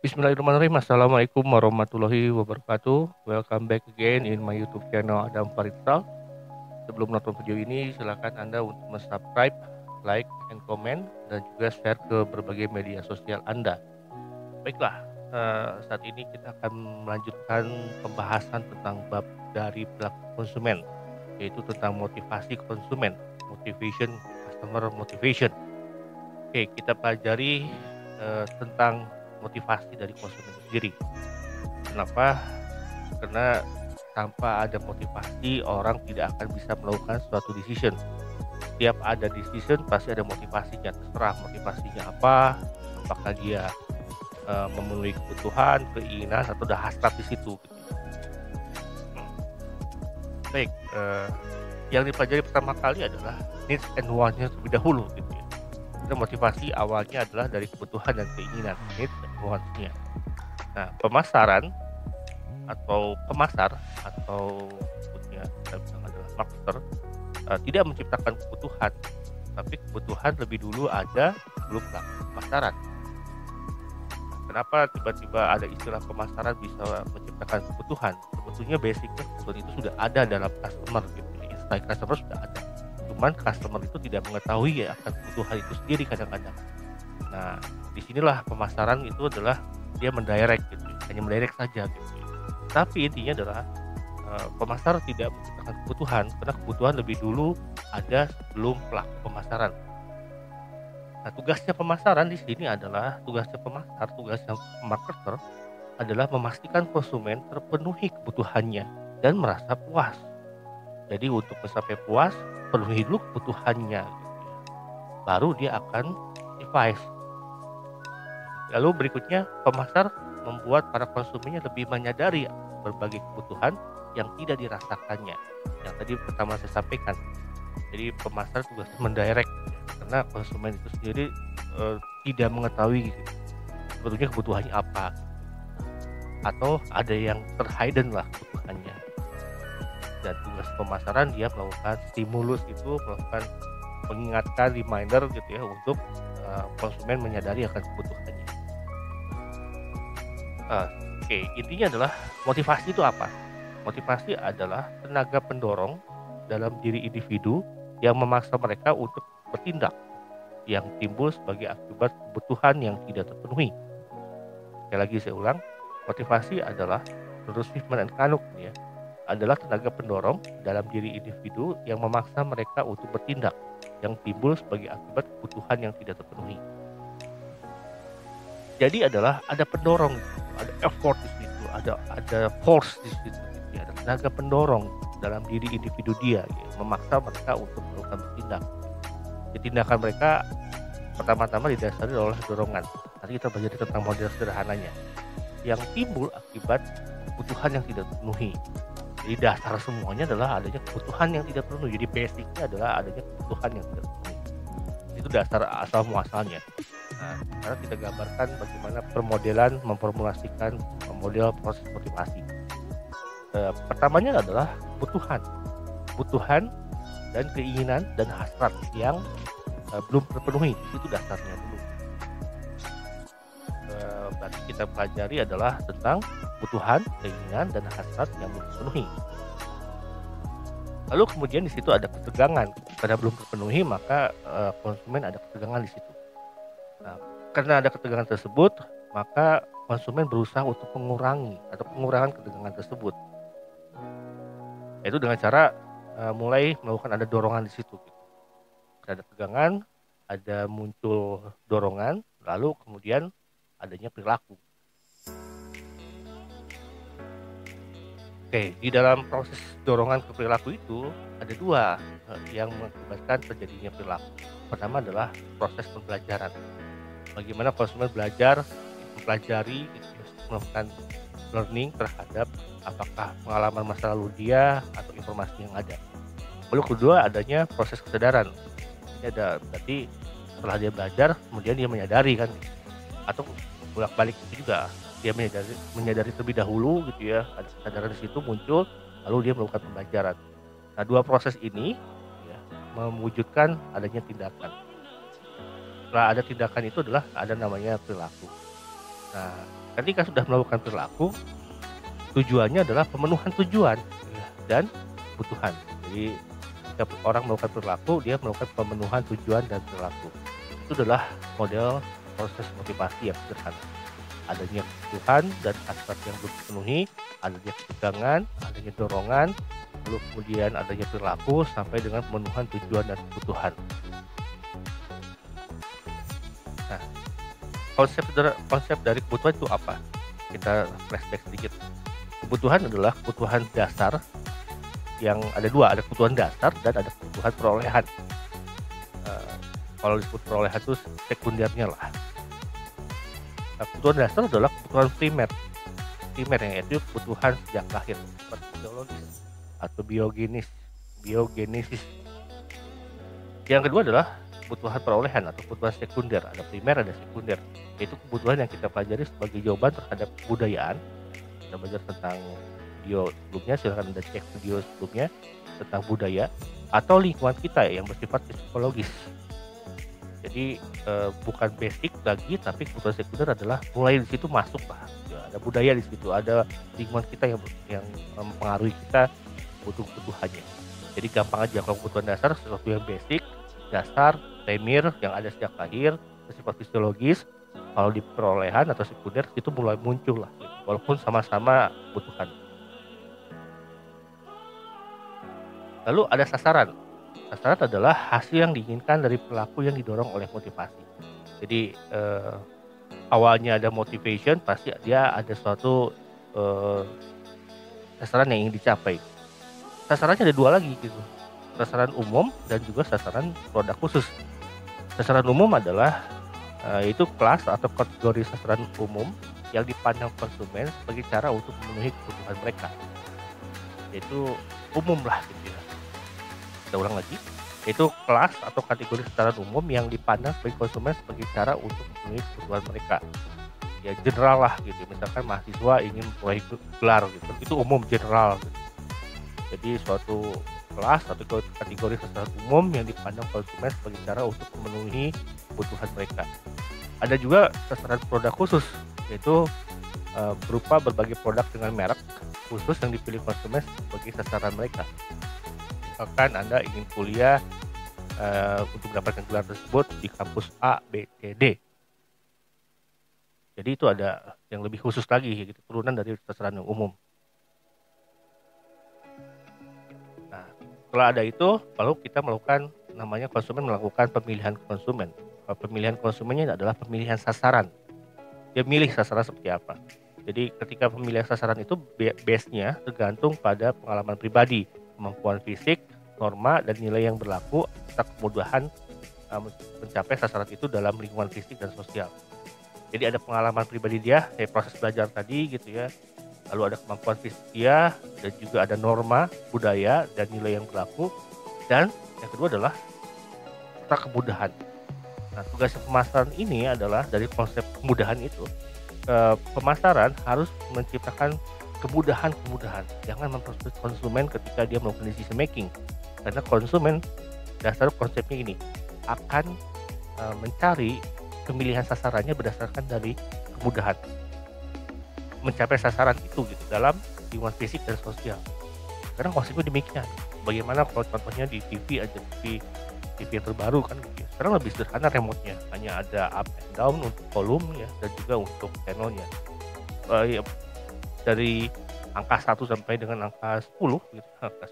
Bismillahirrahmanirrahim. Assalamualaikum warahmatullahi wabarakatuh. Welcome back again in my YouTube channel Adam Farisal. Sebelum nonton video ini, silakan Anda untuk subscribe, like, and comment, dan juga share ke berbagai media sosial Anda. Baiklah, saat ini kita akan melanjutkan pembahasan tentang bab dari perilaku konsumen, yaitu tentang motivasi konsumen, motivation, customer motivation. Oke, kita pelajari tentang motivasi dari konsumen sendiri. Kenapa? Karena tanpa ada motivasi, orang tidak akan bisa melakukan suatu decision. Setiap ada decision pasti ada motivasinya, terserah motivasinya apa, apakah dia memenuhi kebutuhan, keinginan, atau udah hasrat di situ gitu. Baik, yang dipelajari pertama kali adalah needs and wants-nya terlebih dahulu gitu ya. Karena motivasi awalnya adalah dari kebutuhan dan keinginan, needs and wants-nya. Nah, pemasaran atau pemasar atau sebutnya kita bilang adalah marketer tidak menciptakan kebutuhan, tapi kebutuhan lebih dulu ada sebelum pemasaran. Kenapa tiba-tiba ada istilah pemasaran bisa menciptakan kebutuhan? Sebetulnya basicnya kebutuhan itu sudah ada dalam customer gitu, insight customer sudah ada. Cuman customer itu tidak mengetahui ya akan kebutuhan itu sendiri kadang-kadang. Nah, disinilah pemasaran itu adalah dia mendirect gitu, hanya mendirect saja gitu. Tapi intinya adalah pemasar tidak menciptakan kebutuhan karena kebutuhan lebih dulu ada sebelum pelaku pemasaran. Nah, tugasnya pemasaran di sini adalah tugasnya pemasar, tugasnya marketer adalah memastikan konsumen terpenuhi kebutuhannya dan merasa puas. Jadi untuk mencapai puas, penuhi dulu kebutuhannya, gitu ya. Baru dia akan device. Lalu berikutnya pemasar membuat para konsumennya lebih menyadari berbagai kebutuhan yang tidak dirasakannya. Yang tadi pertama saya sampaikan. Jadi pemasar tugasnya mendirect karena konsumen itu sendiri tidak mengetahui gitu, sebetulnya kebutuhannya apa, atau ada yang terhidden lah kebutuhannya. Dan tugas pemasaran dia melakukan stimulus itu, melakukan mengingatkan reminder gitu ya untuk konsumen menyadari akan kebutuhannya. Oke, intinya adalah motivasi itu apa? Motivasi adalah tenaga pendorong dalam diri individu yang memaksa mereka untuk bertindak, yang timbul sebagai akibat kebutuhan yang tidak terpenuhi. Sekali lagi saya ulang, motivasi adalah menurut Friedman and Kanuk ya, adalah tenaga pendorong dalam diri individu yang memaksa mereka untuk bertindak, yang timbul sebagai akibat kebutuhan yang tidak terpenuhi. Jadi adalah ada pendorong, ada effort di situ, ada force di situ, ya, ada tenaga pendorong dalam diri individu dia, ya, memaksa mereka untuk melakukan bertindak. Tindakan mereka pertama-tama didasari oleh dorongan. Nanti kita belajar tentang model sederhananya. Yang timbul akibat kebutuhan yang tidak terpenuhi. Jadi dasar semuanya adalah adanya kebutuhan yang tidak terpenuhi. Jadi basicnya adalah adanya kebutuhan yang tidak terpenuhi. Itu dasar asal muasalnya. Nah, sekarang kita gambarkan bagaimana permodelan memformulasikan model proses motivasi. Pertamanya adalah kebutuhan dan keinginan dan hasrat yang belum terpenuhi. Itu dasarnya dulu. Berarti kita pelajari adalah tentang kebutuhan, keinginan, dan hasrat yang belum terpenuhi. Lalu kemudian di situ ada ketegangan. Karena belum terpenuhi maka konsumen ada ketegangan di situ. Nah, karena ada ketegangan tersebut, maka konsumen berusaha untuk mengurangi atau pengurangan ketegangan tersebut. Yaitu dengan cara mulai melakukan ada dorongan di situ. Gitu. Ada tegangan, ada muncul dorongan, lalu kemudian adanya perilaku. Oke, di dalam proses dorongan ke perilaku itu ada dua yang mengakibatkan terjadinya perilaku. Pertama adalah proses pembelajaran. Bagaimana konsumen belajar, mempelajari, melakukan learning terhadap apakah pengalaman masa lalu dia atau informasi yang ada. Lalu kedua adanya proses kesadaran. Ini ada berarti setelah dia belajar, kemudian dia menyadari kan, atau bolak-balik itu juga dia menyadari terlebih dahulu gitu ya, ada kesadaran di situ muncul, lalu dia melakukan pembelajaran. Nah, dua proses ini ya, mewujudkan adanya tindakan. Setelah ada tindakan itu adalah ada namanya perilaku. Nah, ketika sudah melakukan perilaku, tujuannya adalah pemenuhan tujuan ya, dan kebutuhan. Jadi ketika orang melakukan perilaku, dia melakukan pemenuhan tujuan dan perilaku. Itu adalah model proses motivasi yang sederhana. Adanya kebutuhan dan hasrat yang belum dipenuhi, adanya ketegangan, adanya dorongan, lalu kemudian adanya perilaku sampai dengan pemenuhan tujuan dan kebutuhan. Nah, konsep dari kebutuhan itu apa? Kita flashback sedikit. Kebutuhan adalah kebutuhan dasar yang ada dua, ada kebutuhan dasar dan ada kebutuhan perolehan. Eh, Kalau disebut perolehan itu sekundernya lah. Nah, kebutuhan dasar adalah kebutuhan primer, yaitu kebutuhan sejak lahir, seperti biologis atau biogenesis. Yang kedua adalah kebutuhan perolehan atau kebutuhan sekunder, ada primer ada sekunder, yaitu kebutuhan yang kita pelajari sebagai jawaban terhadap kebudayaan. Kita belajar tentang video sebelumnya, silahkan Anda cek video sebelumnya tentang budaya atau lingkungan kita yang bersifat psikologis. Jadi bukan basic lagi, tapi kebutuhan sekunder adalah mulai di situ masuk lah. Ya, ada budaya di situ, ada lingkungan kita yang mempengaruhi kita kebutuhannya. Jadi gampang aja, kalau kebutuhan dasar sesuatu yang basic, dasar, primer yang ada sejak lahir, bersifat fisiologis. Kalau di perolehan atau sekunder itu mulai muncul lah, walaupun sama-sama kebutuhan. Lalu ada sasaran. Sasaran adalah hasil yang diinginkan dari perilaku yang didorong oleh motivasi. Jadi awalnya ada motivation, pasti dia ada suatu sasaran yang ingin dicapai. Sasarannya ada dua lagi gitu, sasaran umum dan juga sasaran produk khusus. Sasaran umum adalah itu kelas atau kategori sasaran umum yang dipandang konsumen sebagai cara untuk memenuhi kebutuhan mereka. Yaitu umum lah gitu ya. Kita ulang lagi, yaitu kelas atau kategori sasaran umum yang dipandang sebagai konsumen sebagai cara untuk memenuhi kebutuhan mereka. Ya general lah gitu, misalkan mahasiswa ingin memulai gelar gitu, itu umum general gitu. Jadi suatu kelas atau kategori sasaran umum yang dipandang konsumen sebagai cara untuk memenuhi kebutuhan mereka. Ada juga sasaran produk khusus, yaitu berupa berbagai produk dengan merek khusus yang dipilih konsumen sebagai sasaran mereka. Misalkan Anda ingin kuliah untuk mendapatkan gelar tersebut di kampus A, B, C, D. Jadi itu ada yang lebih khusus lagi, gitu, turunan dari sasaran yang umum. Nah, setelah ada itu, lalu kita melakukan namanya konsumen melakukan pemilihan konsumen. Pemilihan konsumennya adalah pemilihan sasaran. Dia milih sasaran seperti apa. Jadi ketika pemilihan sasaran itu base-nya tergantung pada pengalaman pribadi, kemampuan fisik, norma, dan nilai yang berlaku serta kemudahan mencapai sasaran itu dalam lingkungan fisik dan sosial. Jadi ada pengalaman pribadi dia, kayak proses belajar tadi gitu ya. Lalu ada kemampuan fisik dia, dan juga ada norma, budaya, dan nilai yang berlaku. Dan yang kedua adalah serta kemudahan. Nah, tugas pemasaran ini adalah dari konsep kemudahan itu. Pemasaran harus menciptakan kemudahan. Jangan mempersulit konsumen ketika dia melakukan decision making. Karena konsumen, dasar konsepnya ini, akan mencari pemilihan sasarannya berdasarkan dari kemudahan mencapai sasaran itu gitu dalam lingkungan fisik dan sosial. Karena konsepnya demikian. Bagaimana kalau contohnya di TV aja, TV yang terbaru kan gitu. Sekarang lebih sederhana remote-nya, hanya ada up and down untuk volume ya, dan juga untuk channelnya. Dari angka 1 sampai dengan angka 10 gitu, angka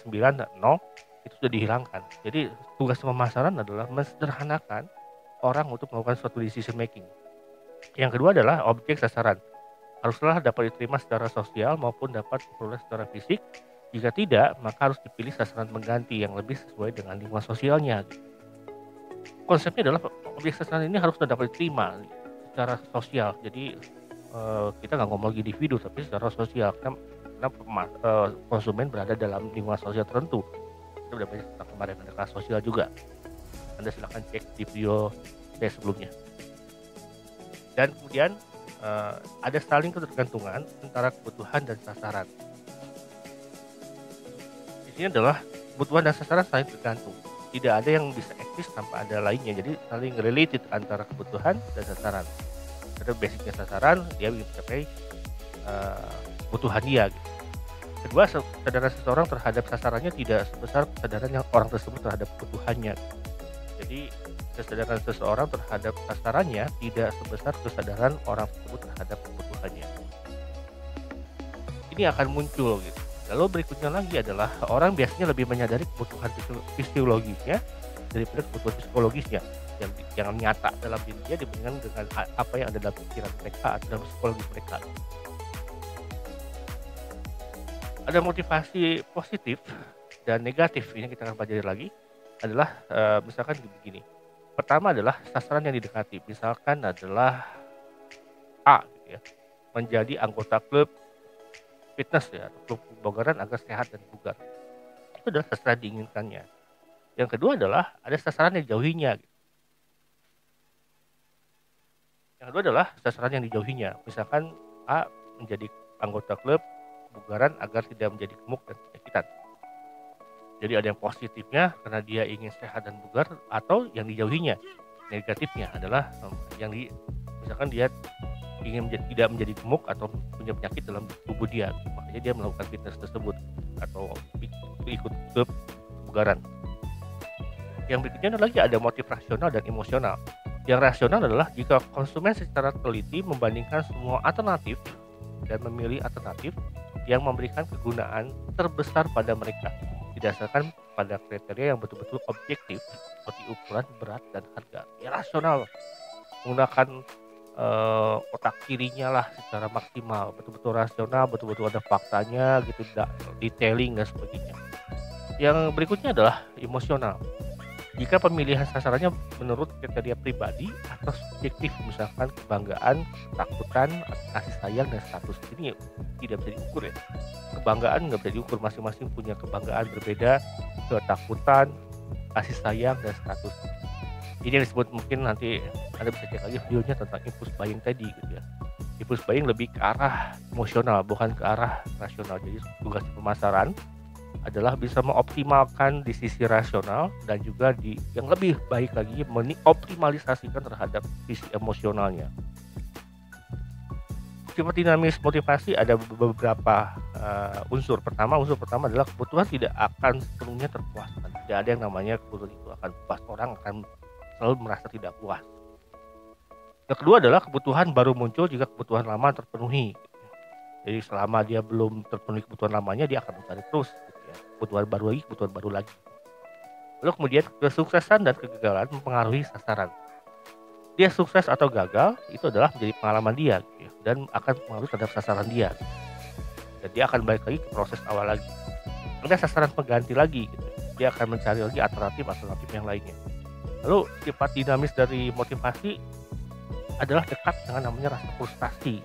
9 dan 0 itu sudah dihilangkan. Jadi tugas pemasaran adalah mensederhanakan orang untuk melakukan suatu decision making. Yang kedua adalah objek sasaran. Haruslah dapat diterima secara sosial maupun dapat diperoleh secara fisik. Jika tidak, maka harus dipilih sasaran pengganti yang lebih sesuai dengan lingkungan sosialnya. Konsepnya adalah objek sasaran ini harus dapat diterima secara sosial. Jadi kita nggak ngomong lagi individu, tapi secara sosial. Karena konsumen berada dalam lingkungan sosial tertentu. Kita udah banyak tentang kemarin ada kelas sosial juga. Anda silahkan cek di video saya sebelumnya. Dan kemudian ada saling ketergantungan antara kebutuhan dan sasaran. Di sini adalah kebutuhan dan sasaran saling tergantung. Tidak ada yang bisa eksis tanpa ada lainnya. Jadi saling related antara kebutuhan dan sasaran. karena basicnya sasaran, dia ingin mencapai kebutuhan dia gitu. Kedua, kesadaran seseorang terhadap sasarannya tidak sebesar kesadaran yang orang tersebut terhadap kebutuhannya. Jadi kesadaran seseorang terhadap sasarannya tidak sebesar kesadaran orang tersebut terhadap kebutuhannya. Ini akan muncul gitu. Lalu berikutnya lagi adalah orang biasanya lebih menyadari kebutuhan fisiologisnya daripada kebutuhan psikologisnya yang nyata dalam diri dia dibandingkan dengan apa yang ada dalam pikiran mereka atau dalam psikologi mereka. Ada motivasi positif dan negatif, ini kita akan pelajari lagi adalah misalkan begini. Pertama adalah sasaran yang didekati, misalkan adalah A gitu ya, menjadi anggota klub fitness ya, atau klub kebugaran agar sehat dan bugar. Itu adalah sasaran diinginkannya. Yang kedua adalah ada sasaran yang dijauhinya. Yang kedua adalah sasaran yang dijauhinya. Misalkan A menjadi anggota klub kebugaran agar tidak menjadi gemuk dan penyakitan. Jadi ada yang positifnya karena dia ingin sehat dan bugar, atau yang dijauhinya. Negatifnya adalah misalkan dia ingin tidak menjadi gemuk atau punya penyakit dalam tubuh dia, makanya dia melakukan fitness tersebut atau ikut klub kebugaran. Yang berikutnya lagi ada motif rasional dan emosional. Yang rasional adalah jika konsumen secara teliti membandingkan semua alternatif dan memilih alternatif yang memberikan kegunaan terbesar pada mereka didasarkan pada kriteria yang betul-betul objektif seperti ukuran, berat, dan harga. Ya, rasional, menggunakan otak kirinya lah secara maksimal, betul-betul rasional, betul-betul ada faktanya gitu, detailing dan sebagainya. Yang berikutnya adalah emosional. Jika pemilihan sasarannya menurut kriteria pribadi atau subjektif, misalkan kebanggaan, ketakutan, kasih sayang, dan status, ini tidak bisa diukur ya. Kebanggaan nggak bisa diukur, masing-masing punya kebanggaan berbeda, ketakutan, kasih sayang, dan status. Ini yang disebut, mungkin nanti Anda bisa cek lagi videonya tentang impulse buying tadi gitu ya. Impulse buying lebih ke arah emosional, bukan ke arah rasional. Jadi tugas pemasaran adalah bisa mengoptimalkan di sisi rasional dan juga yang lebih baik lagi mengoptimalisasikan terhadap sisi emosionalnya. Sifat dinamis motivasi ada beberapa unsur. Unsur pertama adalah kebutuhan tidak akan sepenuhnya terpuaskan. Tidak ada yang namanya kebutuhan itu akan puas. Orang akan selalu merasa tidak puas. Yang kedua adalah kebutuhan baru muncul jika kebutuhan lama terpenuhi. Jadi selama dia belum terpenuhi kebutuhan lamanya, dia akan mencari terus gitu ya. Kebutuhan baru lagi. Lalu kemudian kesuksesan dan kegagalan mempengaruhi sasaran. Dia sukses atau gagal itu adalah menjadi pengalaman dia gitu ya, dan akan mempengaruhi terhadap sasaran dia. Dan dia akan balik lagi ke proses awal lagi. Ada sasaran pengganti lagi gitu. Dia akan mencari lagi alternatif yang lainnya. Lalu sifat dinamis dari motivasi adalah dekat dengan namanya rasa frustasi.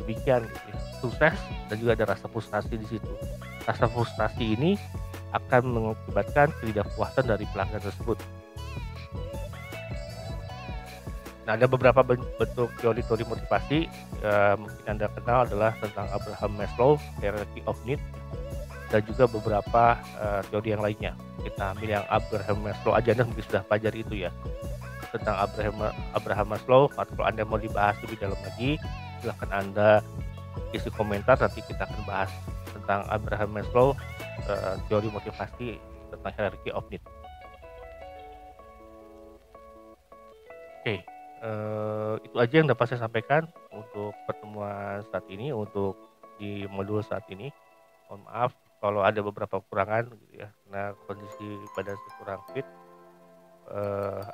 Demikian gitu ya. Sukses dan juga ada rasa frustasi di situ. Rasa frustasi ini akan mengakibatkan ketidakpuasan dari pelanggan tersebut. Nah, ada beberapa bentuk teori-teori motivasi mungkin Anda kenal adalah tentang Abraham Maslow, Hierarchy of Needs, dan juga beberapa teori yang lainnya. Kita ambil yang Abraham Maslow aja, Anda mungkin sudah pelajari itu ya, tentang Abraham Maslow. Atau kalau Anda mau dibahas lebih dalam lagi, silahkan Anda isi komentar, nanti kita akan bahas tentang Abraham Maslow, teori motivasi tentang Hierarchy of Needs. Oke. Itu aja yang dapat saya sampaikan untuk pertemuan saat ini, untuk di modul saat ini. Mohon maaf kalau ada beberapa kekurangan gitu ya, karena kondisi badan saya kurang fit.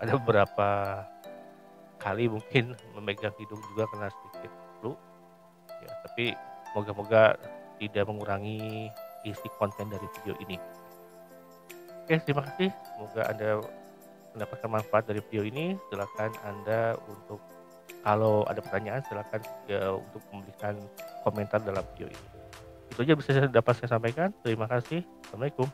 Ada beberapa kali mungkin memegang hidung juga kena sedikit flu ya, tapi moga-moga tidak mengurangi isi konten dari video ini. Oke, terima kasih, semoga Anda mendapatkan manfaat dari video ini. Silakan Anda untuk, kalau ada pertanyaan, silakan untuk memberikan komentar dalam video ini. Itu aja bisa dapat saya sampaikan. Terima kasih. Assalamualaikum.